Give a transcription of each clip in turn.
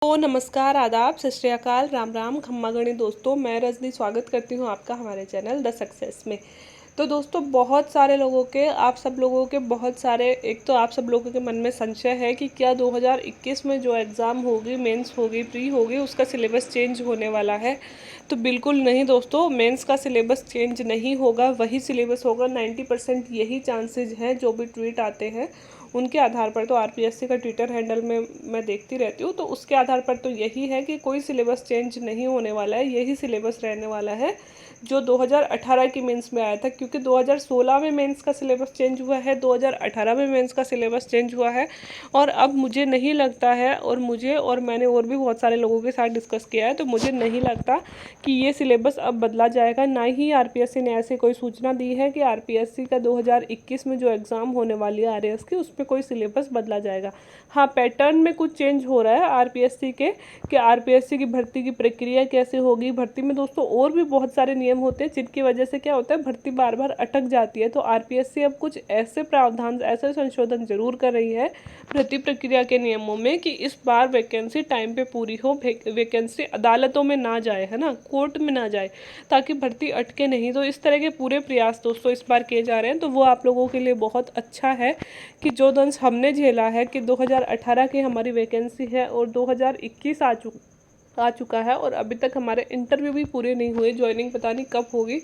तो नमस्कार, आदाब, सत श्री अकाल, राम राम, खम्मा गणी दोस्तों। मैं रजनी स्वागत करती हूँ आपका हमारे चैनल द सक्सेस में। तो दोस्तों बहुत सारे लोगों के आप सब लोगों के बहुत सारे एक तो आप सब लोगों के मन में संशय है कि क्या 2021 में जो एग्ज़ाम होगी, मेंस होगी, प्री होगी, उसका सिलेबस चेंज होने वाला है। तो बिल्कुल नहीं दोस्तों, मेंस का सिलेबस चेंज नहीं होगा, वही सिलेबस होगा। 90% यही चांसेज हैं। जो भी ट्वीट आते हैं उनके आधार पर, तो आरपीएससी का ट्विटर हैंडल में मैं देखती रहती हूँ, तो उसके आधार पर तो यही है कि कोई सिलेबस चेंज नहीं होने वाला है, यही सिलेबस रहने वाला है जो 2018 की मेंस में आया था। क्योंकि 2016 में मेंस का सिलेबस चेंज हुआ है, 2018 में मेंस का सिलेबस चेंज हुआ है। और अब मुझे नहीं लगता है, और मैंने और भी बहुत सारे लोगों के साथ डिस्कस किया है, तो मुझे नहीं लगता कि ये सिलेबस अब बदला जाएगा। ना ही आरपीएससी ने ऐसी कोई सूचना दी है कि आरपीएससी का 2021 में जो एग्ज़ाम होने वाली है आरएएस की, उस पर कोई सिलेबस बदला जाएगा। हाँ, पैटर्न में कुछ चेंज हो रहा है आरपीएससी के, कि आरपीएससी की भर्ती की प्रक्रिया कैसे होगी। भर्ती में दोस्तों और भी बहुत सारे नियम होते हैं जिनकी वजह से क्या होता है, भर्ती बार बार अटक जाती है। तो आरपीएससी अब कुछ ऐसे प्रावधान, ऐसे संशोधन जरूर कर रही है भर्ती प्रक्रिया के नियमों में कि इस बार वैकेंसी टाइम पे पूरी हो, वैकेंसी अदालतों में ना जाए, है ना, कोर्ट में ना जाए, ताकि भर्ती अटके नहीं। तो इस तरह के पूरे प्रयास दोस्तों इस बार किए जा रहे हैं। तो वो आप लोगों के लिए बहुत अच्छा है कि जो दंश हमने झेला है कि 2018 की हमारी वैकेंसी है और 2021 आ चुका है, और अभी तक हमारे इंटरव्यू भी पूरे नहीं हुए, ज्वाइनिंग पता नहीं कब होगी,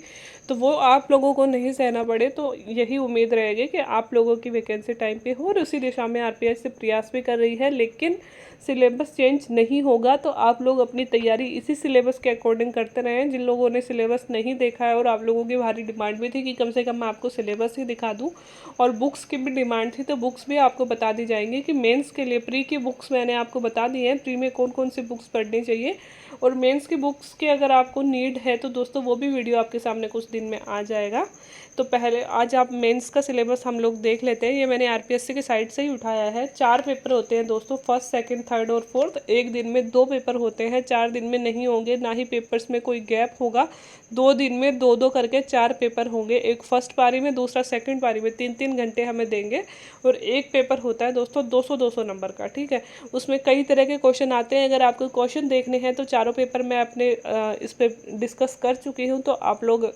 तो वो आप लोगों को नहीं सहना पड़े। तो यही उम्मीद रहेगी कि आप लोगों की वैकेंसी टाइम पे हो, और उसी दिशा में आरपीएस से प्रयास भी कर रही है। लेकिन सिलेबस चेंज नहीं होगा, तो आप लोग अपनी तैयारी इसी सिलेबस के अकॉर्डिंग करते रहें। जिन लोगों ने सिलेबस नहीं देखा है, और आप लोगों की भारी डिमांड भी थी कि कम से कम मैं आपको सिलेबस ही दिखा दूं, और बुक्स की भी डिमांड थी, तो बुक्स भी आपको बता दी जाएंगी कि मेंस के लिए प्री की बुक्स मैंने आपको बता दी हैं, प्री में कौन कौन सी बुक्स पढ़नी चाहिए। और मेंस की बुक्स की अगर आपको नीड है तो दोस्तों वो भी वीडियो आपके सामने कुछ दिन में आ जाएगा। तो पहले आज आप मेंस का सिलेबस हम लोग देख लेते हैं। ये मैंने आरपीएससी की साइट से ही उठाया है। 4 पेपर होते हैं दोस्तों, फर्स्ट, सेकंड, थर्ड और फोर्थ। एक दिन में 2 पेपर होते हैं, 4 दिन में नहीं होंगे, ना ही पेपर्स में कोई गैप होगा। 2 दिन में 2-2 करके 4 पेपर होंगे, एक फर्स्ट पारी में, दूसरा सेकंड पारी में। 3-3 घंटे हमें देंगे, और एक पेपर होता है दोस्तों 200-200 नंबर का, ठीक है। उसमें कई तरह के क्वेश्चन आते हैं। अगर आपको क्वेश्चन देखने हैं तो चारों पेपर मैं अपने इस पर डिस्कस कर चुकी हूँ, तो आप लोग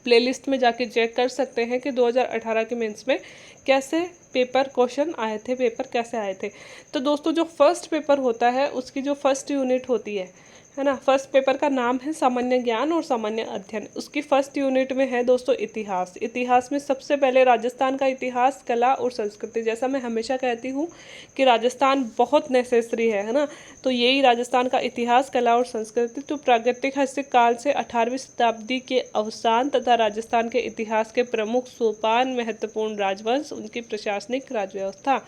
प्लेलिस्ट में जाके चेक कर सकते हैं कि 2018 के मेंस में कैसे पेपर क्वेश्चन आए थे, पेपर कैसे आए थे। तो दोस्तों जो फर्स्ट पेपर होता है उसकी जो फर्स्ट यूनिट होती है ना, फर्स्ट पेपर का नाम है सामान्य ज्ञान और सामान्य अध्ययन। उसकी फर्स्ट यूनिट में है दोस्तों इतिहास। इतिहास में सबसे पहले राजस्थान का इतिहास, कला और संस्कृति। जैसा मैं हमेशा कहती हूँ कि राजस्थान बहुत नेसेसरी है ना, तो यही राजस्थान का इतिहास, कला और संस्कृति। तो प्रागैतिहासिक काल से 18वीं शताब्दी के अवसान तथा राजस्थान के इतिहास के प्रमुख सोपान, महत्वपूर्ण राजवंश, उनकी प्रशासनिक राजव्यवस्था।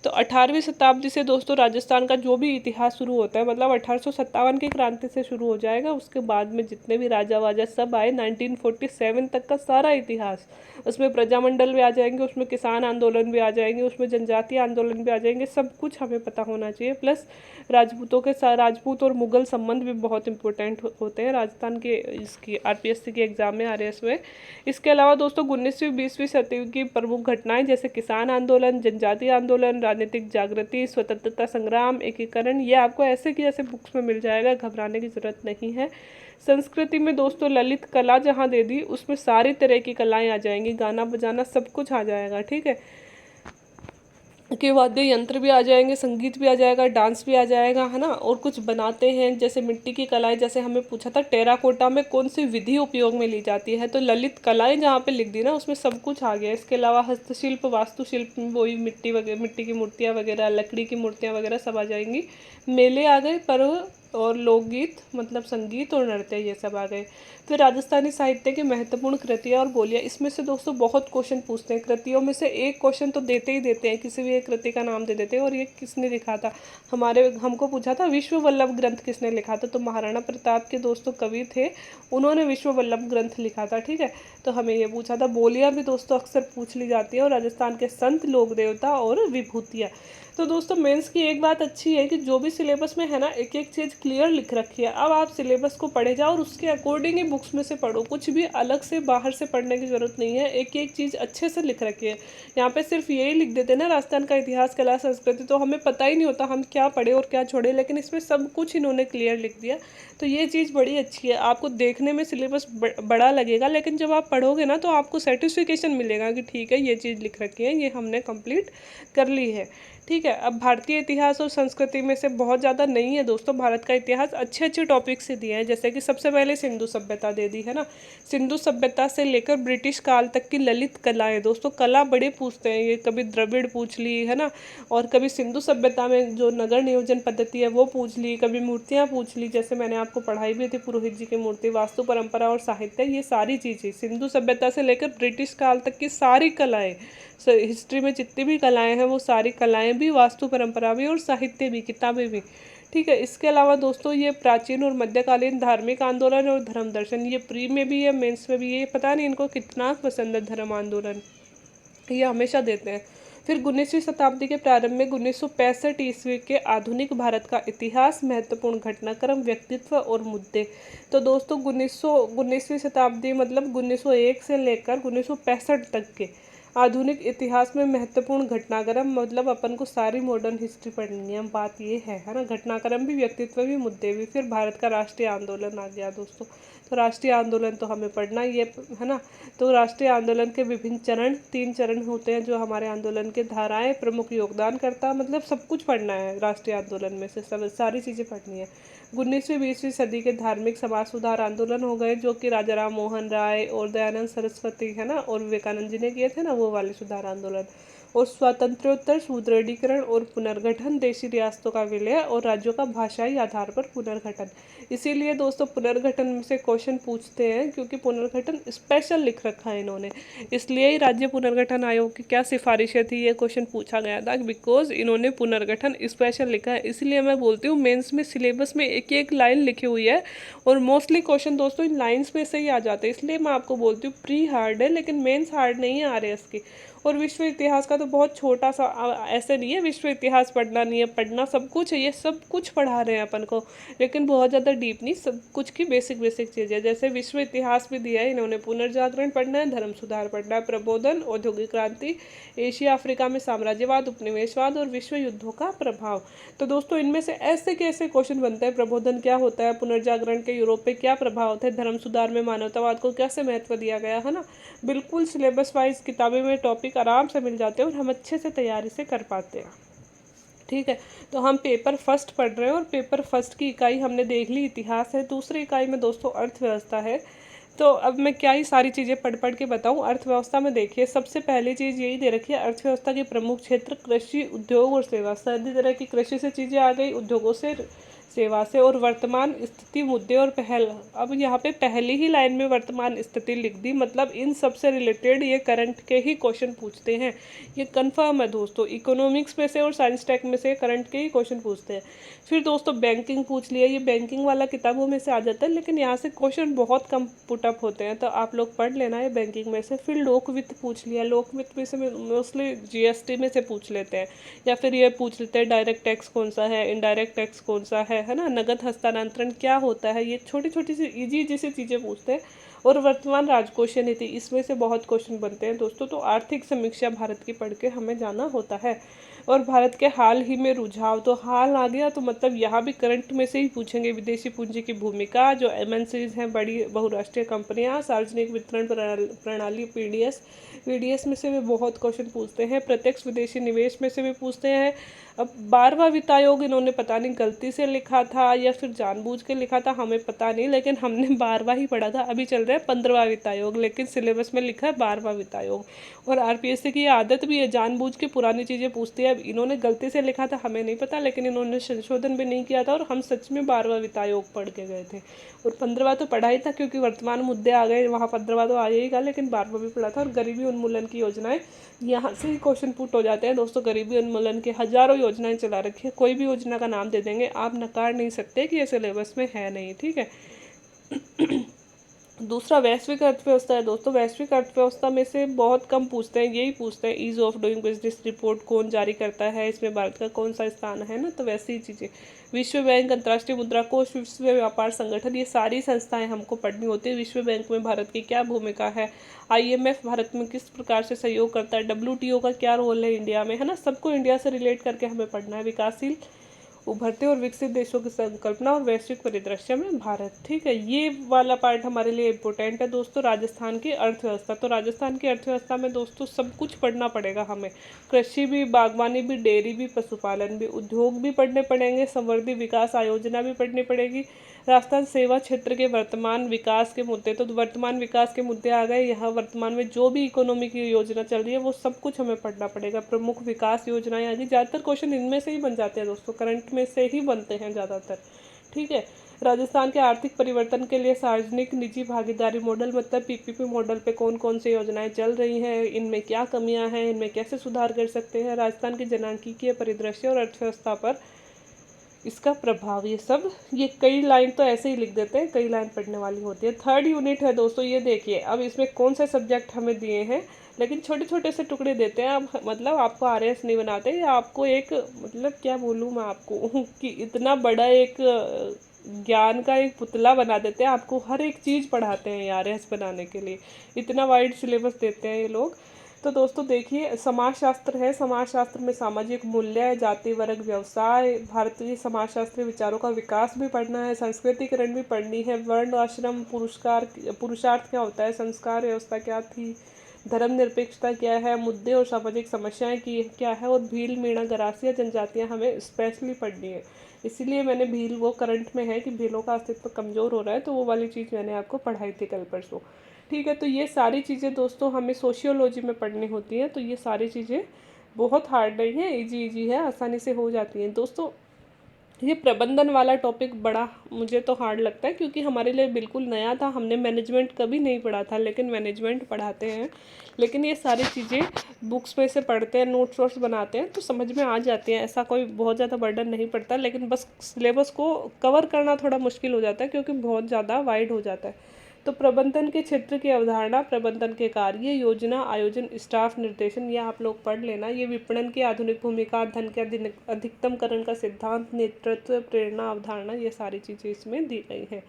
तो 18वीं शताब्दी से दोस्तों राजस्थान का जो भी इतिहास शुरू होता है, मतलब 1857 की क्रांति से शुरू हो जाएगा। उसके बाद में जितने भी राजा वाजा सब आए, 1947 तक का सारा इतिहास, उसमें प्रजामंडल भी आ जाएंगे, उसमें किसान आंदोलन भी आ जाएंगे, उसमें जनजातीय आंदोलन भी आ जाएंगे, सब कुछ हमें पता होना चाहिए। प्लस राजपूतों के साथ राजपूत और मुगल संबंध भी बहुत इंपॉर्टेंट होते हैं राजस्थान के इसकी आरपीएससी के एग्जाम में, आरएएस में। इसके अलावा दोस्तों 19वीं-20वीं सदी की प्रमुख घटनाएं, जैसे किसान आंदोलन, जनजातीय आंदोलन, राजनीतिक जागृति, स्वतंत्रता संग्राम, एकीकरण, ये आपको ऐसे की ऐसे बुक्स में मिल जाएगा, घबराने की जरूरत नहीं है। संस्कृति में दोस्तों ललित कला जहाँ दे दी, उसमें सारी तरह की कलाएं आ जाएंगी, गाना बजाना सब कुछ आ जाएगा, ठीक है। के वाद्य यंत्र भी आ जाएंगे, संगीत भी आ जाएगा, डांस भी आ जाएगा, है ना। और कुछ बनाते हैं जैसे मिट्टी की कलाएं, जैसे हमें पूछा था टेराकोटा में कौन सी विधि उपयोग में ली जाती है, तो ललित कलाएं जहाँ पे लिख दी ना, उसमें सब कुछ आ गया। इसके अलावा हस्तशिल्प, वास्तुशिल्प में वही मिट्टी वगैरह, मिट्टी की मूर्तियाँ वगैरह, लकड़ी की मूर्तियाँ वगैरह सब आ जाएंगी। मेले आ गए, पर्व और लोकगीत, मतलब संगीत और नृत्य, ये सब आ गए। फिर राजस्थानी साहित्य की महत्वपूर्ण कृतियाँ और बोलियाँ, इसमें से दोस्तों बहुत क्वेश्चन पूछते हैं। कृतियों में से एक क्वेश्चन तो देते ही देते हैं, किसी भी एक कृति का नाम दे देते हैं, और ये किसने लिखा था। हमको पूछा था विश्व वल्लभ ग्रंथ किसने लिखा था, तो महाराणा प्रताप के दोस्तों कवि थे, उन्होंने विश्व वल्लभ ग्रंथ लिखा था, ठीक है। तो हमें ये पूछा था। बोलियाँ भी दोस्तों अक्सर पूछ ली जाती है, और राजस्थान के संत, लोक देवता और विभूतियाँ। तो दोस्तों मेंस की एक बात अच्छी है कि जो भी सिलेबस में है ना, एक एक चीज़ क्लियर लिख रखी है। अब आप सिलेबस को पढ़े जाओ और उसके अकॉर्डिंग ही बुक्स में से पढ़ो, कुछ भी अलग से बाहर से पढ़ने की ज़रूरत नहीं है। एक एक चीज़ अच्छे से लिख रखी है। यहाँ पे सिर्फ यही लिख देते हैं ना, राजस्थान का इतिहास, कला, संस्कृति, तो हमें पता ही नहीं होता हम क्या पढ़े और क्या छोड़े, लेकिन इसमें सब कुछ इन्होंने क्लियर लिख दिया। तो ये चीज़ बड़ी अच्छी है। आपको देखने में सिलेबस बड़ा लगेगा, लेकिन जब आप पढ़ोगे ना तो आपको सेटिस्फिकेशन मिलेगा कि ठीक है, ये चीज़ लिख रखी है, ये हमने कंप्लीट कर ली है। ठीक है। अब भारतीय इतिहास और संस्कृति में से बहुत ज़्यादा नहीं है दोस्तों, भारत का इतिहास अच्छे अच्छे टॉपिक से दिए हैं। जैसे कि सबसे पहले सिंधु सभ्यता दे दी है ना, सिंधु सभ्यता से लेकर ब्रिटिश काल तक की ललित कलाएं। दोस्तों कला बड़े पूछते हैं ये, कभी द्रविड़ पूछ ली है ना, और कभी सिंधु सभ्यता में जो नगर नियोजन पद्धति है वो पूछ ली, कभी मूर्तियाँ पूछ ली, जैसे मैंने आपको पढ़ाई भी थी पुरोहित जी की मूर्ति, वास्तु परंपरा और साहित्य, ये सारी चीज़ें सिंधु सभ्यता से लेकर ब्रिटिश काल तक की सारी कलाएं, हिस्ट्री में जितनी भी कलाएं हैं वो सारी कलाएं भी, वास्तु परंपरा भी और साहित्य भी, किताबें भी। ठीक है। इसके अलावा दोस्तों ये प्राचीन और मध्यकालीन धार्मिक आंदोलन और धर्म दर्शन, ये प्री में भी है मेंस में भी, ये पता नहीं इनको कितना पसंद है धर्म आंदोलन, ये हमेशा देते हैं। फिर 19वीं शताब्दी के प्रारंभ में 1965 ईस्वी के आधुनिक भारत का इतिहास, महत्वपूर्ण घटनाक्रम, व्यक्तित्व और मुद्दे। तो दोस्तों 19वीं शताब्दी मतलब 1901 से लेकर 1965 तक के आधुनिक इतिहास में महत्वपूर्ण घटनाक्रम, मतलब अपन को सारी मॉडर्न हिस्ट्री पढ़नी है, बात ये है ना, घटनाक्रम भी, व्यक्तित्व भी, मुद्दे भी। फिर भारत का राष्ट्रीय आंदोलन आ गया दोस्तों, तो राष्ट्रीय आंदोलन तो हमें पढ़ना ही है ना। तो राष्ट्रीय आंदोलन के विभिन्न चरण, 3 चरण होते हैं जो हमारे आंदोलन के धाराएं, प्रमुख योगदानकर्ता, मतलब सब कुछ पढ़ना है राष्ट्रीय आंदोलन में से, सब सारी चीज़ें पढ़नी है। 19वीं-20वीं सदी के धार्मिक समाज सुधार आंदोलन हो गए, जो कि राजा राम मोहन राय और दयानंद सरस्वती है ना और विवेकानंद जी ने किए थे ना, वो वाले सुधार आंदोलन। और स्वातंत्र्योत्तर सुदृढ़ीकरण और पुनर्गठन, देशी रियासतों का विलय और राज्यों का भाषाई आधार पर पुनर्गठन। इसीलिए दोस्तों पुनर्गठन में से क्वेश्चन पूछते हैं, क्योंकि पुनर्गठन स्पेशल लिख रखा है इन्होंने, इसलिए ही राज्य पुनर्गठन आयोग की क्या सिफारिशें थी ये क्वेश्चन पूछा गया था, बिकॉज इन्होंने पुनर्गठन स्पेशल लिखा है। इसलिए मैं बोलती हूँ मेंस में सिलेबस में एक एक लाइन लिखी हुई है और मोस्टली क्वेश्चन दोस्तों इन लाइन्स में से ही आ जाते हैं। इसलिए मैं आपको बोलती हूँ प्री हार्ड है, लेकिन मेंस हार्ड नहीं आ रहे इसकी। और विश्व इतिहास का तो बहुत छोटा सा, ऐसे नहीं है विश्व इतिहास पढ़ना नहीं है, पढ़ना सब कुछ है, ये सब कुछ पढ़ा रहे हैं अपन को, लेकिन बहुत ज़्यादा डीप नहीं, सब कुछ की बेसिक बेसिक चीज़ें। जैसे विश्व इतिहास भी दिया है इन्होंने, पुनर्जागरण पढ़ना है, धर्म सुधार पढ़ना है, प्रबोधन, औद्योगिक क्रांति, एशिया अफ्रीका में साम्राज्यवाद, उपनिवेशवाद और विश्व युद्धों का प्रभाव। तो दोस्तों इनमें से ऐसे कैसे क्वेश्चन बनते हैं, प्रबोधन क्या होता है, पुनर्जागरण के यूरोप पे क्या प्रभाव थे, धर्म सुधार में मानवतावाद को कैसे महत्व दिया गया है ना। बिल्कुल सिलेबस वाइज किताबें में टॉपिक आराम से मिल जाते हैं और हम अच्छे से तैयारी से कर पाते हैं। ठीक है। तो हम पेपर फर्स्ट पढ़ रहे हैं और पेपर फर्स्ट की इकाई हमने देख ली इतिहास है, दूसरी इकाई में दोस्तों अर्थव्यवस्था है। तो अब मैं क्या ही सारी चीज़ें पढ़ पढ़ के बताऊं। अर्थव्यवस्था में देखिए सबसे पहली चीज़ यही दे रखी है, अर्थव्यवस्था के प्रमुख क्षेत्र कृषि, उद्योग और सेवा। सभी तरह की कृषि से चीज़ें आ गई, उद्योगों से, सेवा से, और वर्तमान स्थिति, मुद्दे और पहल। अब यहाँ पे पहली ही लाइन में वर्तमान स्थिति लिख दी, मतलब इन सब से रिलेटेड ये करंट के ही क्वेश्चन पूछते हैं, ये कंफर्म है दोस्तों। इकोनॉमिक्स में से और साइंस टेक में से करंट के ही क्वेश्चन पूछते हैं। फिर दोस्तों बैंकिंग पूछ लिया, ये बैंकिंग वाला किताबों में से आ जाता है, लेकिन यहाँ से क्वेश्चन बहुत कम पुटअप होते हैं, तो आप लोग पढ़ लेना है बैंकिंग में से। फिर लोक वित्त पूछ लिया, लोक वित्त में से मोस्टली जीएसटी में से पूछ लेते हैं, या फिर ये पूछ लेते हैं डायरेक्ट टैक्स कौन सा है, इनडायरेक्ट टैक्स कौन सा है ना, नगद हस्तांतरण क्या होता है, ये छोटी छोटी सी इजी जैसी चीज़ें पूछते हैं। और वर्तमान राजकोषीय नीति, इसमें से बहुत क्वेश्चन बनते हैं दोस्तों। तो आर्थिक समीक्षा भारत की पढ़ के हमें जाना होता है। और भारत के हाल ही में रुझाव, तो हाल आ गया तो मतलब यहाँ भी करंट में से ही पूछेंगे। विदेशी पूंजी की भूमिका, जो एमएनसीज हैं, बड़ी बहुराष्ट्रीय कंपनियाँ, सार्वजनिक वितरण प्रणाली पीडीएस, पीडीएस में से भी बहुत क्वेश्चन पूछते हैं। प्रत्यक्ष विदेशी निवेश में से भी पूछते हैं। अब 12वां वित्त आयोग इन्होंने पता नहीं गलती से लिखा था या फिर जानबूझ के लिखा था, हमें पता नहीं, लेकिन हमने 12वां ही पढ़ा था। अभी चल रहा है 15वां वित्त आयोग, लेकिन सिलेबस में लिखा है 12वां वित्त आयोग। और आरपीएससी की आदत भी है, जानबूझ के पुरानी चीज़ें पूछती है। अब इन्होंने गलती से लिखा था, हमें नहीं पता, लेकिन इन्होंने संशोधन भी नहीं किया था और हम सच में 12वां वित्त आयोग पढ़ के गए थे। और 15वां तो पढ़ा ही था, क्योंकि वर्तमान मुद्दे आ गए, वहाँ 15वां तो आएगा, लेकिन 12वां भी पढ़ा था। और गरीबी उन्मूलन की योजनाएं, यहाँ से ही क्वेश्चन पुट हो जाते हैं दोस्तों। गरीबी उन्मूलन की हजारों योजनाएं चला रखी है, कोई भी योजना का नाम दे देंगे, आप नकार नहीं सकते कि ये सिलेबस में है नहीं। ठीक है। दूसरा वैश्विक अर्थव्यवस्था है दोस्तों। वैश्विक अर्थव्यवस्था में से बहुत कम पूछते हैं, यही पूछते हैं ease of doing business report कौन जारी करता है, इसमें भारत का कौन सा स्थान है ना, तो वैसी ही चीज़ें। विश्व बैंक, अंतर्राष्ट्रीय मुद्रा कोष, विश्व व्यापार संगठन, ये सारी संस्थाएं हमको पढ़नी होती है। विश्व बैंक में भारत की क्या भूमिका है, IMF भारत में किस प्रकार से सहयोग करता है, WTO का क्या रोल है इंडिया में, है ना, सबको इंडिया से रिलेट करके हमें पढ़ना है। विकासशील, उभरते और विकसित देशों की संकल्पना और वैश्विक परिदृश्य में भारत, ठीक है, ये वाला पार्ट हमारे लिए इम्पोर्टेंट है दोस्तों। राजस्थान की अर्थव्यवस्था, तो राजस्थान की अर्थव्यवस्था में दोस्तों सब कुछ पढ़ना पड़ेगा हमें। कृषि भी, बागवानी भी, डेयरी भी, पशुपालन भी, उद्योग भी पढ़ने पड़ेंगे, समृद्धि विकास आयोजना भी पढ़नी पड़ेगी। राजस्थान सेवा क्षेत्र के वर्तमान विकास के मुद्दे, तो वर्तमान विकास के मुद्दे आ गए यहाँ। वर्तमान में जो भी इकोनॉमी की योजना चल रही है वो सब कुछ हमें पढ़ना पड़ेगा। प्रमुख विकास योजनाएं आ गई, ज़्यादातर क्वेश्चन इनमें से ही बन जाते हैं दोस्तों, करंट में से ही बनते हैं ज़्यादातर, ठीक है। राजस्थान के आर्थिक परिवर्तन के लिए सार्वजनिक निजी भागीदारी मॉडल, मतलब PPP मॉडल पे कौन कौन सी योजनाएं चल रही हैं, इनमें क्या कमियां हैं, इनमें कैसे सुधार कर सकते हैं। राजस्थान के जनांकीय परिदृश्य और अर्थव्यवस्था पर इसका प्रभाव, ये सब, ये कई लाइन तो ऐसे ही लिख देते हैं, कई लाइन पढ़ने वाली होती है। थर्ड यूनिट है दोस्तों, ये देखिए अब इसमें कौन से सब्जेक्ट हमें दिए हैं, लेकिन छोटे छोटे से टुकड़े देते हैं। अब मतलब आपको RS नहीं बनाते, या आपको एक, मतलब क्या बोलूँ मैं आपको कि इतना बड़ा एक ज्ञान का एक पुतला बना देते हैं, आपको हर एक चीज़ पढ़ाते हैं RS बनाने के लिए, इतना वाइड सिलेबस देते हैं ये लोग। तो दोस्तों देखिए, समाजशास्त्र है, समाजशास्त्र में सामाजिक मूल्य, जाति, वर्ग, व्यवसाय, भारतीय समाजशास्त्रीय विचारों का विकास भी पढ़ना है, संस्कृतिकरण भी पढ़नी है, वर्ण आश्रम, पुरुषार्थ क्या होता है, संस्कार व्यवस्था क्या थी, धर्मनिरपेक्षता क्या है, मुद्दे और सामाजिक समस्याएं की क्या है, और भील, मीणा, गरासिया जनजातियां हमें स्पेशली पढ़नी है। इसीलिए मैंने भील, वो करंट में है कि भीलों का अस्तित्व कमज़ोर हो रहा है, तो वो वाली चीज़ मैंने आपको पढ़ाई थी कल परसों, ठीक है। तो ये सारी चीज़ें दोस्तों हमें सोशियोलॉजी में पढ़नी होती हैं, तो ये सारी चीज़ें बहुत हार्ड नहीं है, इजी इजी है, आसानी से हो जाती हैं दोस्तों। ये प्रबंधन वाला टॉपिक बड़ा मुझे तो हार्ड लगता है, क्योंकि हमारे लिए बिल्कुल नया था, हमने मैनेजमेंट कभी नहीं पढ़ा था, लेकिन मैनेजमेंट पढ़ाते हैं। लेकिन ये सारी चीज़ें बुक्स में से पढ़ते हैं, नोट्स वोट्स बनाते हैं, तो समझ में आ जाती हैं, ऐसा कोई बहुत ज़्यादा बर्डन नहीं पड़ता। लेकिन बस सिलेबस को कवर करना थोड़ा मुश्किल हो जाता है, क्योंकि बहुत ज़्यादा वाइड हो जाता है। तो प्रबंधन के क्षेत्र की अवधारणा, प्रबंधन के कार्य, योजना, आयोजन, स्टाफ निर्देशन, ये आप लोग पढ़ लेना। ये विपणन की आधुनिक भूमिका, धन के अधिकतमकरण का सिद्धांत, नेतृत्व, प्रेरणा, अवधारणा, ये सारी चीज़ें इसमें दी गई हैं,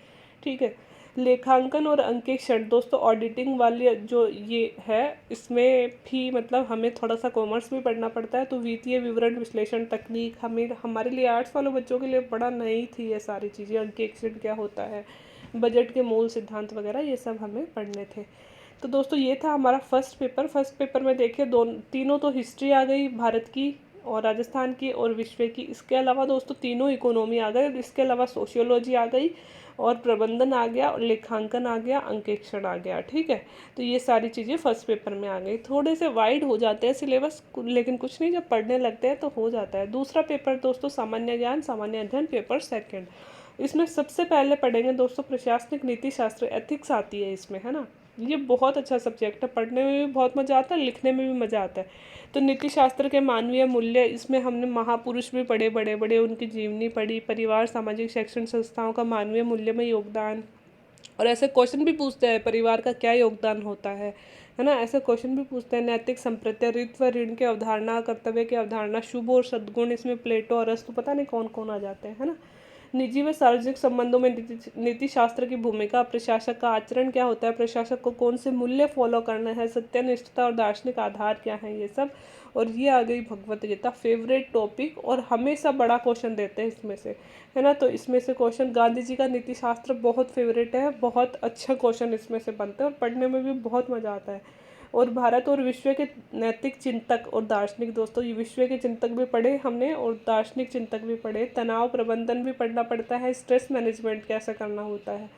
ठीक है। लेखांकन और अंकेक्षण दोस्तों, ऑडिटिंग वाली जो ये है, इसमें भी मतलब हमें थोड़ा सा कॉमर्स भी पढ़ना पड़ता है। तो वित्तीय विवरण विश्लेषण तकनीक, हमें हमारे लिए आर्ट्स वाले बच्चों के लिए बड़ा नई थी ये सारी चीज़ें, अंकेक्षण क्या होता है, बजट के मूल सिद्धांत वगैरह, ये सब हमें पढ़ने थे। तो दोस्तों ये था हमारा फर्स्ट पेपर। फर्स्ट पेपर में देखिए तीनों तो हिस्ट्री आ गई भारत की और राजस्थान की और विश्व की। इसके अलावा दोस्तों तीनों इकोनॉमी आ गए, इसके अलावा सोशियोलॉजी आ गई और प्रबंधन आ गया और लेखांकन आ गया, अंकेक्षण आ गया, ठीक है। तो ये सारी चीज़ें फर्स्ट पेपर में आ गई। थोड़े से वाइड हो जाते हैं सिलेबस, लेकिन कुछ नहीं, जब पढ़ने लगते हैं तो हो जाता है। दूसरा पेपर दोस्तों सामान्य ज्ञान, सामान्य अध्ययन, पेपर सेकंड। इसमें सबसे पहले पढ़ेंगे दोस्तों प्रशासनिक नीति शास्त्र, एथिक्स आती है इसमें, है ना। ये बहुत अच्छा सब्जेक्ट है, पढ़ने में भी बहुत मज़ा आता है, लिखने में भी मज़ा आता है। तो नीति शास्त्र के मानवीय मूल्य, इसमें हमने महापुरुष भी पढ़े, बड़े बड़े उनकी जीवनी पढ़ी, परिवार, सामाजिक, शैक्षणिक संस्थाओं का मानवीय मूल्य में योगदान, और ऐसे क्वेश्चन भी पूछते हैं परिवार का क्या योगदान होता है ना, ऐसे क्वेश्चन भी पूछते हैं। नैतिक संप्रत्यारित्व, ऋण की अवधारणा, कर्तव्य की अवधारणा, शुभ और सद्गुण, इसमें प्लेटो और अरस्तु, पता नहीं कौन कौन आ जाते हैं, है ना। निजी व सार्वजनिक संबंधों में नीति शास्त्र की भूमिका, प्रशासक का आचरण क्या होता है, प्रशासक को कौन से मूल्य फॉलो करना है, सत्यनिष्ठता और दार्शनिक आधार क्या है, ये सब। और ये आ गई भगवत गीता, फेवरेट टॉपिक, और हमेशा बड़ा क्वेश्चन देते हैं इसमें से, है ना। तो इसमें से क्वेश्चन, गांधी जी का नीति शास्त्र बहुत फेवरेट है, बहुत अच्छा क्वेश्चन इसमें से बनते हैं और पढ़ने में भी बहुत मज़ा आता है। और भारत और विश्व के नैतिक चिंतक और दार्शनिक, दोस्तों ये विश्व के चिंतक भी पढ़े हमने और दार्शनिक चिंतक भी पढ़े। तनाव प्रबंधन भी पढ़ना पड़ता है, स्ट्रेस मैनेजमेंट कैसे करना होता है।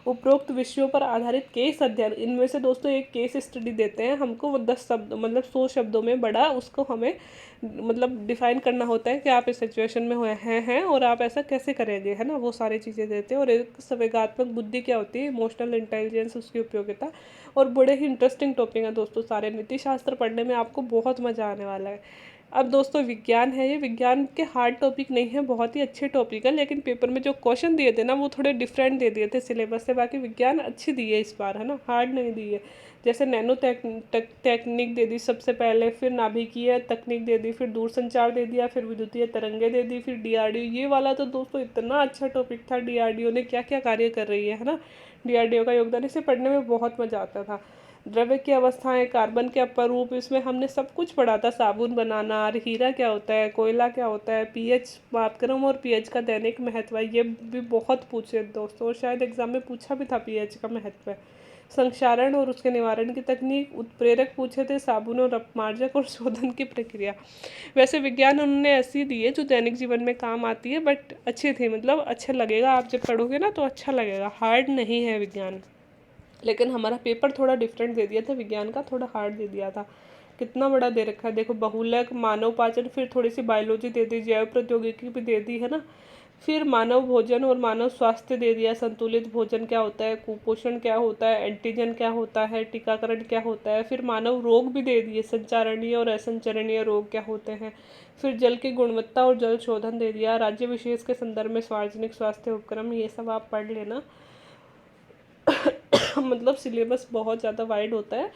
उपरोक्त विषयों पर आधारित केस अध्ययन, इनमें से दोस्तों एक केस स्टडी देते हैं हमको, वो 10 शब्द मतलब 100 शब्दों में बड़ा, उसको हमें मतलब डिफाइन करना होता है कि आप इस सिचुएशन में हुए हैं और आप ऐसा कैसे करेंगे, है ना, वो सारी चीज़ें देते हैं। और एक संवेगात्मक बुद्धि क्या होती है, इमोशनल इंटेलिजेंस, उसकी उपयोगिता, और बड़े ही इंटरेस्टिंग टॉपिक हैं दोस्तों सारे। नीति शास्त्र पढ़ने में आपको बहुत मज़ा आने वाला है, अब दोस्तों विज्ञान है, ये विज्ञान के हार्ड टॉपिक नहीं है, बहुत ही अच्छे टॉपिक है, लेकिन पेपर में जो क्वेश्चन दिए थे ना वो थोड़े डिफरेंट दे दिए थे सिलेबस से। बाकी विज्ञान अच्छी दी है इस बार, है ना, हार्ड नहीं दी है। जैसे नैनो टेक्निक दे दी सबसे पहले, फिर नाभिकीय तकनीक दे दी, फिर दूरसंचार दे दिया, फिर विद्युतीय तरंगे दे दी, फिर डीआरडीओ। ये वाला तो दोस्तों इतना अच्छा टॉपिक था, डीआरडीओ ने क्या क्या कार्य कर रही है ना, डीआरडीओ का योगदान, इसे पढ़ने में बहुत मजा आता था। द्रव्य की अवस्थाएं, कार्बन के अपरूप, इसमें हमने सब कुछ पढ़ा था, साबुन बनाना, हीरा क्या होता है, कोयला क्या होता है, पीएच मापक्रम और पीएच का दैनिक महत्व है, ये भी बहुत पूछे दोस्तों, और शायद एग्जाम में पूछा भी था पीएच का महत्व। संक्षारण और उसके निवारण की तकनीक, उत्प्रेरक पूछे थे, साबुन और अपमार्जक और शोधन की प्रक्रिया। वैसे विज्ञान उन्होंने ऐसी दी है जो दैनिक जीवन में काम आती है, बट अच्छी थी, मतलब अच्छा लगेगा आप जब पढ़ोगे ना तो अच्छा लगेगा, हार्ड नहीं है विज्ञान। लेकिन हमारा पेपर थोड़ा डिफरेंट दे दिया था, विज्ञान का थोड़ा हार्ड दे दिया था। कितना बड़ा दे रखा है देखो, बहुलक, मानव पाचन, फिर थोड़ी सी बायोलॉजी दे दी, जैव प्रौद्योगिकी भी दे दी, है ना, फिर मानव भोजन और मानव स्वास्थ्य दे दिया, संतुलित भोजन क्या होता है, कुपोषण क्या होता है, एंटीजन क्या होता है, टीकाकरण क्या होता है, फिर मानव रोग भी दे दिए, संचारणीय और असंचरणीय रोग क्या होते हैं, फिर जल की गुणवत्ता और जल शोधन दे दिया, राज्य विशेष के संदर्भ में सार्वजनिक स्वास्थ्य उपक्रम, ये सब आप पढ़ लेना। मतलब सिलेबस बहुत ज़्यादा वाइड होता है,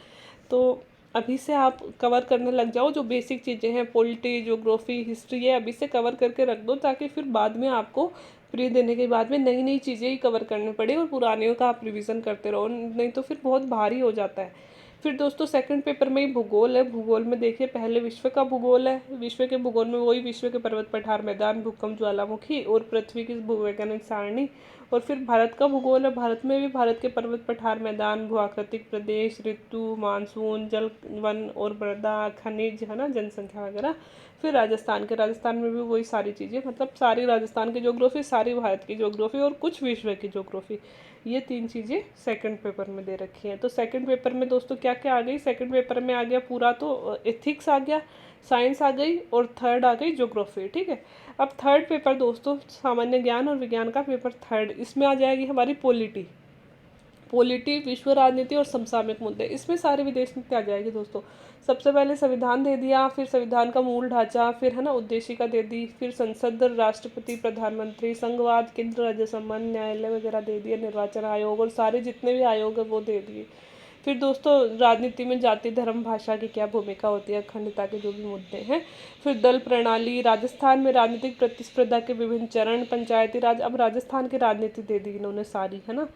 तो अभी से आप कवर करने लग जाओ, जो बेसिक चीज़ें हैं, पॉलिटी, ज्योग्राफी, हिस्ट्री, ये अभी से कवर करके रख दो, ताकि फिर बाद में आपको प्री देने के बाद में नई नई चीज़ें ही कवर करनी पड़े और पुरानियों का आप रिवीजन करते रहो, नहीं तो फिर बहुत भारी हो जाता है। फिर दोस्तों सेकंड पेपर में ही भूगोल है। भूगोल में देखिए, पहले विश्व का भूगोल है, विश्व के भूगोल में वही विश्व के पर्वत, पठार, मैदान, भूकंप, ज्वालामुखी और पृथ्वी की भूवैज्ञानिक सारणी। और फिर भारत का भूगोल है, भारत में भी भारत के पर्वत, पठार, मैदान, भूआकृतिक प्रदेश, ऋतु, मानसून, जल, वन और मृदा, खनिज, है ना, जनसंख्या वगैरह। फिर राजस्थान में भी वही सारी चीज़ें, मतलब सारी राजस्थान की ज्योग्राफी, सारी भारत की ज्योग्राफी और कुछ विश्व की ज्योग्राफी, ये 3 चीज़ें सेकंड पेपर में दे रखी हैं। तो सेकंड पेपर में दोस्तों क्या क्या आ गई, सेकंड पेपर में आ गया पूरा तो एथिक्स आ गया, साइंस आ गई, और थर्ड आ गई ज्योग्राफी, ठीक है। अब थर्ड पेपर दोस्तों सामान्य ज्ञान और विज्ञान का पेपर थर्ड, इसमें आ जाएगी हमारी पॉलिटी, विश्व राजनीति और समसामयिक मुद्दे, इसमें सारी विदेश नीति आ जाएगी दोस्तों। सबसे पहले संविधान दे दिया, फिर संविधान का मूल ढांचा, फिर है ना उद्देशिका दे दी, फिर संसद, राष्ट्रपति, प्रधानमंत्री, संघवाद, केंद्र राज्य संबंध, न्यायालय वगैरह दे दिए, निर्वाचन आयोग और सारे जितने भी आयोग है वो दे दिए। फिर दोस्तों राजनीति में जाति, धर्म, भाषा की क्या भूमिका होती है, अखंडता के जो भी मुद्दे हैं। फिर दल प्रणाली, राजस्थान में राजनीतिक प्रतिस्पर्धा के विभिन्न चरण, पंचायती राज, अब राजस्थान की राजनीति दे दी इन्होंने सारी, है ना।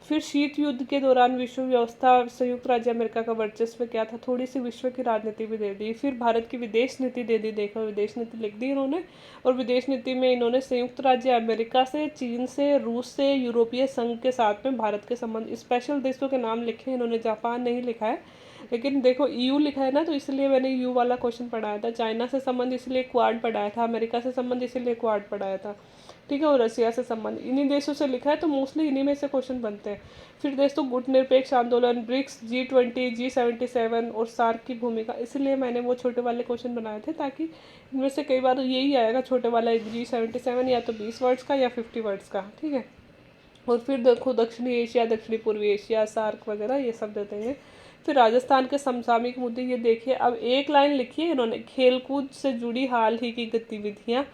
फिर शीत युद्ध के दौरान विश्व व्यवस्था, संयुक्त राज्य अमेरिका का वर्चस्व क्या था, थोड़ी सी विश्व की राजनीति भी दे दी। फिर भारत की विदेश नीति दे दी, देखो विदेश नीति लिख दी इन्होंने, और विदेश नीति में इन्होंने संयुक्त राज्य अमेरिका से, चीन से, रूस से, यूरोपीय संघ के साथ में भारत के संबंध, स्पेशल देशों के नाम लिखे इन्होंने, जापान नहीं लिखा है, लेकिन देखो ईयू लिखा है ना, तो इसलिए मैंने यू वाला क्वेश्चन पढ़ाया था। चाइना से संबंध इसलिए क्वाड पढ़ाया था, अमेरिका से संबंध इसलिए क्वाड पढ़ाया था, ठीक है, और रसिया से संबंध, इन्हीं देशों से लिखा है, तो मोस्टली इन्हीं में से क्वेश्चन बनते हैं। फिर दोस्तों गुटनिरपेक्ष आंदोलन, ब्रिक्स, G20, G77 और सार्क की भूमिका, इसलिए मैंने वो छोटे वाले क्वेश्चन बनाए थे, ताकि इनमें से कई बार यही आएगा छोटे वाला G77, या तो 20 वर्ड्स का या 50 वर्ड्स का, ठीक है। और फिर देखो दक्षिणी एशिया, दक्षिणी पूर्वी एशिया, सार्क वगैरह ये सब देते हैं। फिर राजस्थान के समसामयिक मुद्दे, ये देखिए, अब एक लाइन लिखी है इन्होंने, खेलकूद से जुड़ी हाल ही की गतिविधियाँ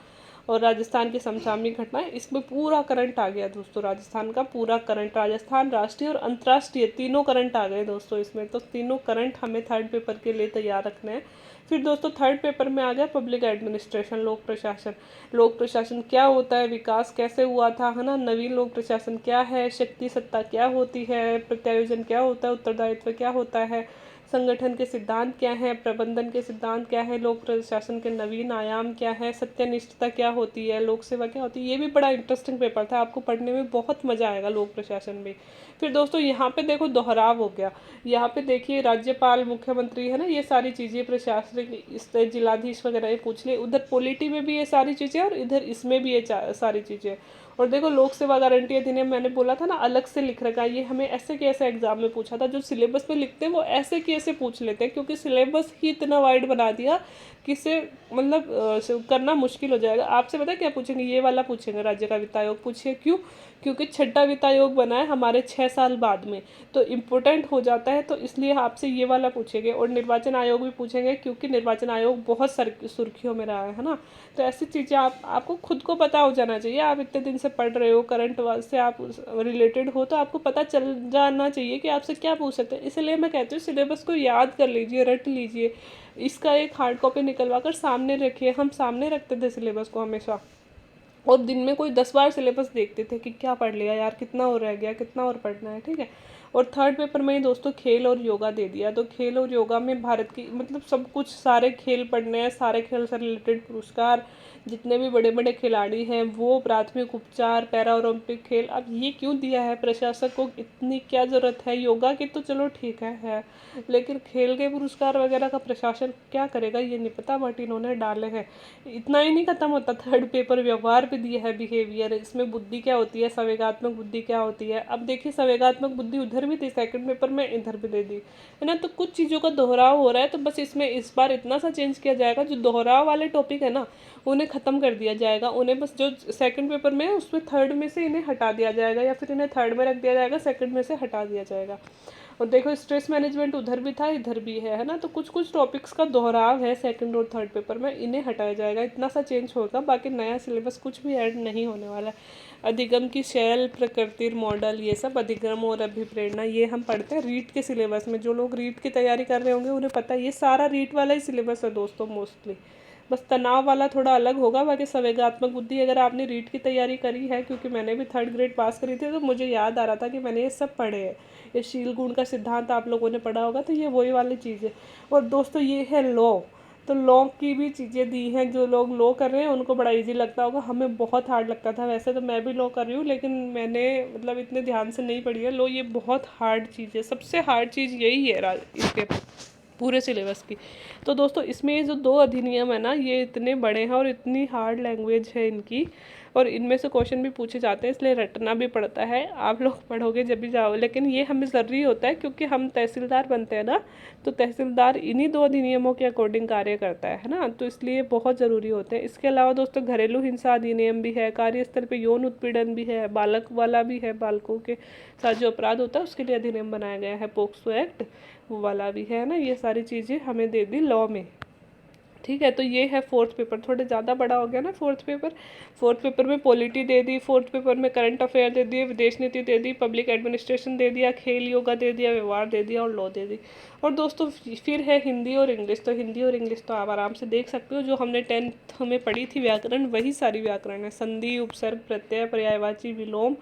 और राजस्थान की समसामयिक घटनाएं, इसमें पूरा करंट आ गया दोस्तों, राजस्थान का पूरा करंट, राजस्थान, राष्ट्रीय और अंतर्राष्ट्रीय तीनों करंट आ गए दोस्तों इसमें, तो तीनों करंट हमें थर्ड पेपर के लिए तैयार रखने हैं। फिर दोस्तों थर्ड पेपर में आ गया पब्लिक एडमिनिस्ट्रेशन, लोक प्रशासन, लोक प्रशासन क्या होता है, विकास कैसे हुआ था, है ना, नवीन लोक प्रशासन क्या है, शक्ति सत्ता क्या होती है, प्रत्यायोजन क्या होता है, उत्तरदायित्व क्या होता है, संगठन के सिद्धांत क्या है, प्रबंधन के सिद्धांत क्या है, लोक प्रशासन के नवीन आयाम क्या है, सत्यनिष्ठता क्या होती है, लोक सेवा क्या होती है, ये भी बड़ा इंटरेस्टिंग पेपर था, आपको पढ़ने में बहुत मजा आएगा लोक प्रशासन में। फिर दोस्तों यहाँ पे देखो दोहराव हो गया, यहाँ पे देखिए राज्यपाल, मुख्यमंत्री, है ना, ये सारी चीज़ें, प्रशासनिक इस जिलाधीश वगैरह ये पूछ लिए, उधर पॉलिटी में भी ये सारी चीज़ें और इधर इसमें भी ये सारी चीज़ें। और देखो लोक सेवा गारंटी अधिनियम मैंने बोला था ना अलग से लिख रखा है, ये हमें ऐसे कैसे एग्जाम में पूछा था। जो सिलेबस में लिखते हैं वो ऐसे कैसे पूछ लेते हैं, क्योंकि सिलेबस ही इतना वाइड बना दिया कि इसे मतलब करना मुश्किल हो जाएगा। आपसे पता है क्या पूछेंगे, ये वाला पूछेंगे, राज्य का वित्त आयोग पूछिए। क्यों? क्योंकि छठा वित्त आयोग बना है हमारे 6 साल बाद में, तो इम्पोर्टेंट हो जाता है, तो इसलिए आपसे ये वाला पूछेंगे। और निर्वाचन आयोग भी पूछेंगे, क्योंकि निर्वाचन आयोग बहुत सुर्खियों में रहा है ना। तो ऐसी चीज़ें आपको खुद को पता हो जाना चाहिए। आप इतने दिन से पढ़ रहे हो, करंट से आप रिलेटेड हो, तो आपको पता चल जाना चाहिए कि आपसे क्या पूछ सकते हैं। इसलिए मैं कहती हूँ सिलेबस को याद कर लीजिए, रट लीजिए, इसका एक हार्ड कॉपी निकलवा कर सामने रखिए। हम सामने रखते थे सिलेबस को हमेशा, और दिन में कोई 10 बार सिलेबस देखते थे कि क्या पढ़ लिया यार, कितना और रह गया, कितना और पढ़ना है, ठीक है। और थर्ड पेपर में ही दोस्तों खेल और योगा दे दिया। तो खेल और योगा में भारत की मतलब सब कुछ, सारे खेल पढ़ने हैं, सारे खेल से रिलेटेड पुरस्कार, जितने भी बड़े बड़े खिलाड़ी हैं वो, प्राथमिक उपचार, पैरा ओलंपिक खेल। अब ये क्यों दिया है प्रशासक को, इतनी क्या ज़रूरत है? योगा की तो चलो ठीक है, लेकिन खेल के पुरस्कार वगैरह का प्रशासन क्या करेगा ये नहीं पता, बट इन्होंने डाले हैं। इतना ही नहीं खत्म होता, थर्ड पेपर व्यवहार भी दिया है, बिहेवियर। इसमें बुद्धि क्या होती है, संवेगात्मक बुद्धि क्या होती है। अब देखिए संवेगात्मक बुद्धि उधर भी थी सेकंड पेपर में, इधर भी दे दी है ना। तो कुछ चीज़ों का दोहराव हो रहा है, तो बस इसमें इस बार इतना सा चेंज किया जाएगा, जो दोहराव वाले टॉपिक है ना उन्हें ख़त्म कर दिया जाएगा। उन्हें बस जो सेकंड पेपर में है उसमें थर्ड में से इन्हें हटा दिया जाएगा, या फिर इन्हें थर्ड में रख दिया जाएगा, सेकंड में से हटा दिया जाएगा। और देखो स्ट्रेस मैनेजमेंट उधर भी था, इधर भी है ना। तो कुछ कुछ टॉपिक्स का दोहराव है सेकंड और थर्ड पेपर में, इन्हें हटाया जाएगा, इतना सा चेंज होगा। बाकी नया सिलेबस कुछ भी ऐड नहीं होने वाला है। अधिगम की शैल, प्रकृति, मॉडल, ये सब अधिगम और अभिप्रेरणा ये हम पढ़ते हैं रीट के सिलेबस में। जो लोग रीट की तैयारी कर रहे होंगे उन्हें पता है ये सारा रीट वाला ही सिलेबस है दोस्तों मोस्टली। बस तनाव वाला थोड़ा अलग होगा। बाकी संवेगात्मक बुद्धि अगर आपने रीट की तैयारी करी है, क्योंकि मैंने भी थर्ड ग्रेड पास करी थी, तो मुझे याद आ रहा था कि मैंने ये सब पढ़े हैं। ये शील गुण का सिद्धांत आप लोगों ने पढ़ा होगा, तो ये वही वाली चीज़ है। और दोस्तों ये है लॉ, तो लॉ की भी चीज़ें दी हैं। जो लोग लॉ कर रहे हैं उनको बड़ा इजी लगता होगा, हमें बहुत हार्ड लगता था। वैसे तो मैं भी लॉ कर रही हूँ, लेकिन मैंने मतलब इतने ध्यान से नहीं पढ़ी है लॉ। ये बहुत हार्ड चीज़ है, सबसे हार्ड चीज़ यही है इसके पूरे सिलेबस की। तो दोस्तों इसमें ये जो 2 अधिनियम है ना, ये इतने बड़े हैं और इतनी हार्ड लैंग्वेज है इनकी, और इनमें से क्वेश्चन भी पूछे जाते हैं, इसलिए रटना भी पड़ता है। आप लोग पढ़ोगे जब भी जाओ, लेकिन ये हमें ज़रूरी होता है, क्योंकि हम तहसीलदार बनते हैं ना, तो तहसीलदार इन्हीं 2 अधिनियमों के अकॉर्डिंग कार्य करता है ना। तो इसलिए बहुत ज़रूरी होते हैं। इसके अलावा दोस्तों घरेलू हिंसा अधिनियम भी है, कार्यस्थल पे यौन उत्पीड़न भी है, बालक वाला भी है, बालकों के साथ जो अपराध होता है उसके लिए अधिनियम बनाया गया है, पोक्सो एक्ट वो वाला भी है ना। ये सारी चीज़ें हमें दे दी लॉ में, ठीक है। तो ये है फोर्थ पेपर, थोड़े ज़्यादा बड़ा हो गया ना फोर्थ पेपर। फोर्थ पेपर में पॉलिटी दे दी, फोर्थ पेपर में करंट अफेयर दे दिए, विदेश नीति दे दी, पब्लिक एडमिनिस्ट्रेशन दे दिया, खेल योगा दे दिया, व्यवहार दे दिया, और लॉ दे दी। और दोस्तों फिर है हिंदी और इंग्लिश। तो हिंदी और इंग्लिश तो आप आराम से देख सकते हो, जो हमने 10th में पढ़ी थी व्याकरण, वही सारी व्याकरण है। संधि, उपसर्ग, प्रत्यय, पर्यायवाची, विलोम,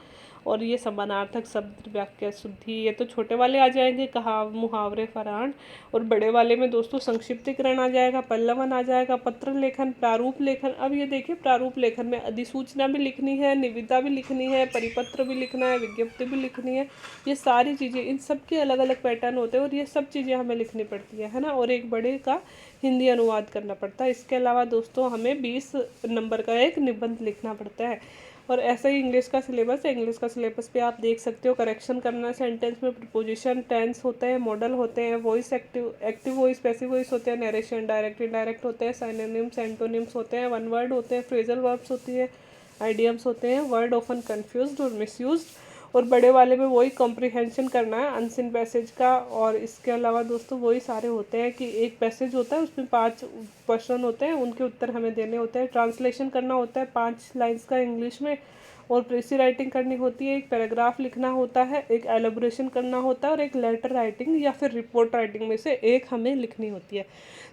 और ये समानार्थक शब्द, वाक्य शुद्धि, ये तो छोटे वाले आ जाएंगे, मुहावरे, फरान। और बड़े वाले में दोस्तों संक्षिप्तीकरण आ जाएगा, पल्लवन आ जाएगा, पत्र लेखन, प्रारूप लेखन। अब ये देखिए प्रारूप लेखन में अधिसूचना भी लिखनी है, निविदा भी लिखनी है, परिपत्र भी लिखना है, विज्ञप्ति भी लिखनी है। ये सारी चीज़ें, इन सब के अलग अलग पैटर्न होते हैं, और ये सब चीज़ें हमें लिखनी पड़ती है ना। और एक बड़े का हिंदी अनुवाद करना पड़ता है। इसके अलावा दोस्तों हमें 20 नंबर का एक निबंध लिखना पड़ता है। और ऐसा ही इंग्लिश का सिलेबस है। इंग्लिश का सिलेबस पे आप देख सकते हो, करेक्शन करना, सेंटेंस में प्रपोजिशन, टेंस होते हैं, मॉडल होते हैं, voice, active voice, passive voice होते हैं, नरेशन, डायरेक्ट, इनडायरेक्ट होते हैं, साइनोनिम्स, एंटोनिम्स होते हैं, वन वर्ड होते हैं, फ्रेजल वर्ब्स होती है, आइडियम्स होते हैं, वर्ड ऑफन कन्फ्यूज्ड और मिसयूज्ड। और बड़े वाले में वही कॉम्प्रिहेंशन करना है अनसिन पैसेज का। और इसके अलावा दोस्तों वही सारे होते हैं कि एक पैसेज होता है, उसमें 5 क्वेश्चन होते हैं, उनके उत्तर हमें देने होते हैं। ट्रांसलेशन करना होता है 5 लाइन्स का इंग्लिश में, और प्रेसी राइटिंग करनी होती है, एक पैराग्राफ लिखना होता है, एक एलोब्रेशन करना होता है, और एक लेटर राइटिंग या फिर रिपोर्ट राइटिंग में से एक हमें लिखनी होती है।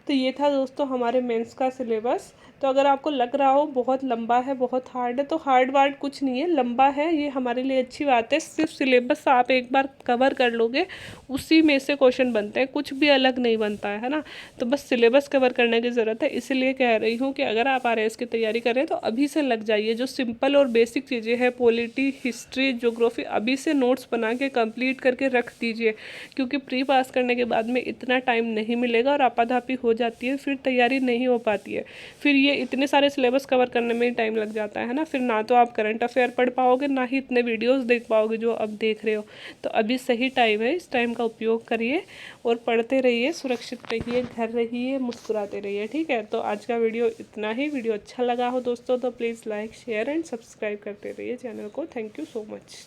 तो ये था दोस्तों हमारे मेंस का सिलेबस। तो अगर आपको लग रहा हो बहुत लंबा है, बहुत हार्ड है, तो हार्ड वार्ड कुछ नहीं है, लंबा है, ये हमारे लिए अच्छी बात है। सिर्फ सिलेबस आप एक बार कवर कर लोगे, उसी में से क्वेश्चन बनते हैं, कुछ भी अलग नहीं बनता है ना। तो बस सिलेबस कवर करने की ज़रूरत है। इसीलिए कह रही हूँ कि अगर आप RAS की तैयारी कर रहे हैं तो अभी से लग जाइए। जो सिंपल और बेसिक चीज़ें हैं, पॉलिटी, हिस्ट्री, ज्योग्राफी, अभी से नोट्स बना के कंप्लीट करके रख दीजिए, क्योंकि प्री पास करने के बाद में इतना टाइम नहीं मिलेगा और आपाधापी हो जाती है, फिर तैयारी नहीं हो पाती है। फिर ये इतने सारे सिलेबस कवर करने में ही टाइम लग जाता है ना, फिर ना तो आप करंट अफेयर पढ़ पाओगे, ना ही इतने वीडियोस देख पाओगे जो अब देख रहे हो। तो अभी सही टाइम है, इस टाइम का उपयोग करिए और पढ़ते रहिए, सुरक्षित रहिए, घर रहिए, मुस्कुराते रहिए, ठीक है। तो आज का वीडियो इतना ही। वीडियो अच्छा लगा हो दोस्तों तो please like share and subscribe करते रहिए चैनल को। Thank you so much.